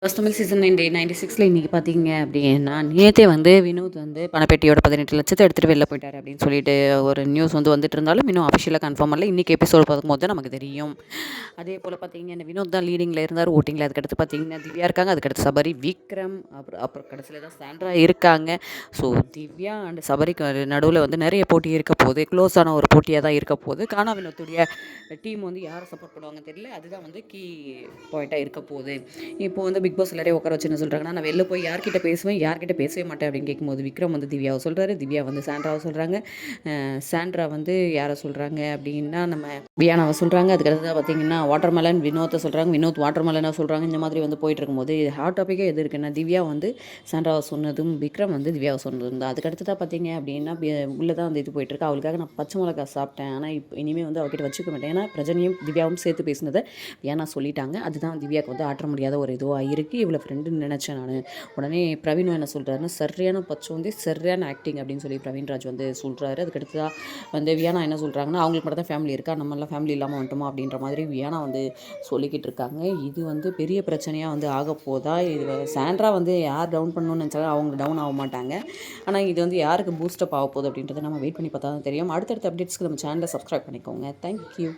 First Tamil season 96ல் இன்றைக்கி பார்த்தீங்க அப்படின்னா நேற்றே வந்து வினோத் வந்து பணப்பெட்டியோட 18 லட்சத்தை எடுத்துகிட்டு வெளில போயிட்டார் அப்படின்னு சொல்லிட்டு ஒரு நியூஸ் வந்துட்டு இருந்தாலும் இன்னும் அஃபிஷியலாக கன்ஃபார்ம் பண்ணல. இன்றைக்கி எபிசோடு பார்க்கும்போது தான் நமக்கு தெரியும். அதே போல் பார்த்தீங்கன்னா வினோத் தான் லீடிங்கில் இருந்தார் ஓட்டிங்கில். அதுக்கடுத்து பார்த்தீங்கன்னா திவ்யா இருக்காங்க, அதுக்கடுத்து சபரி, விக்ரம், அப்புறம் கடைசியில் தான் சாண்ட்ரா இருக்காங்க. ஸோ திவ்யா அண்ட் சபரிக்கு நடுவில் வந்து நிறைய போட்டி இருக்க போகுது. க்ளோஸான ஒரு போட்டியாக தான் இருக்க போகுது. கானா வினோத்துடைய டீம் வந்து யாரை சப்போர்ட் பண்ணுவாங்கன்னு தெரியல. அதுதான் வந்து கீ பாயிண்ட்டாக இருக்க போகுது. இப்போ வந்து பிக் பாஸ் எல்லாரையும் உட்கார வச்சு என்ன சொல்கிறாங்கன்னா, நான் வெளில போய் யார்கிட்ட பேசுவேன், யார்கிட்ட பேசவே மாட்டேன் அப்படின்னு கேட்கும்போது விக்ரம் வந்து திவ்யாவை சொல்கிறாரு, திவ்யா வந்து சாண்ட்ராவை சொல்கிறாங்க, சாண்ட்ரா வந்து யாரை சொல்கிறாங்க அப்படின்னா நம்ம வியானாவை சொல்கிறாங்க. அதுக்கடுத்து பார்த்தீங்கன்னா வாட்டர்மெலன் வினோத்தை சொல்கிறாங்க, வினோத் வாட்டர்மெலனாக சொல்கிறாங்க. இந்த மாதிரி வந்து போயிட்டு இருக்கும்போது ஹாட் டாப்பிக்கே எது இருக்குன்னா திவ்யா வந்து சாண்ட்ராவை சொன்னதும் விக்ரம் வந்து திவ்யாவை சொன்னதும் தான். அதுக்கடுத்து தான் பார்த்தீங்க அப்படின்னா உள்ளே தான் வந்து இது போயிட்டுருக்கு. அவளுக்காக நான் பச்சை மிளகா சாப்பிட்டேன், ஆனால் இப்போ இனிமேல் வந்து அவகிட்ட வச்சுக்க மாட்டேன். ஏன்னா பிரஜனையும் திவ்யாவும் சேர்த்து பேசினதை வியானா சொல்லிட்டாங்க. அதுதான் திவ்யாவுக்கு வந்து ஆற்ற முடியாத ஒரு இதுவாக இருக்குது. இவ்வளோ ஃப்ரெண்டுன்னு நினச்சேன் நான். உடனே பிரவீன் என்ன சொல்கிறாருன்னா, சரியான பச்சோந்தி, சரியான ஆக்டிங் அப்படின்னு சொல்லி பிரவீன்ராஜ் வந்து சொல்கிறாரு. அதுக்கடுத்து தான் வந்து வியானா என்ன சொல்கிறாங்கன்னா, அவங்களுக்கு மட்டும் தான் ஃபேமிலி இருக்கா, நம்மளாம் ஃபேமிலி இல்லாமல் வந்துட்டோமா அப்படின்ற மாதிரி வியானா வந்து சொல்லிக்கிட்டு இருக்காங்க. இது வந்து பெரிய பிரச்சனையாக வந்து ஆக போதா? இது சாண்ட்ரா வந்து யார் டவுன் பண்ணணும்னு நினச்சாலும் அவங்க டவுன் ஆக மாட்டாங்க. ஆனால் இது வந்து யாருக்கு பூஸ்டப் ஆக போகுது அப்படின்றத நம்ம வெயிட் பண்ணி பார்த்தா தான் தெரியும். அடுத்தடுத்த அப்டேட்ஸ்க்கு நம்ம சேனலை சப்ஸ்கிரைப் பண்ணிக்கோங்க. தேங்க்யூ.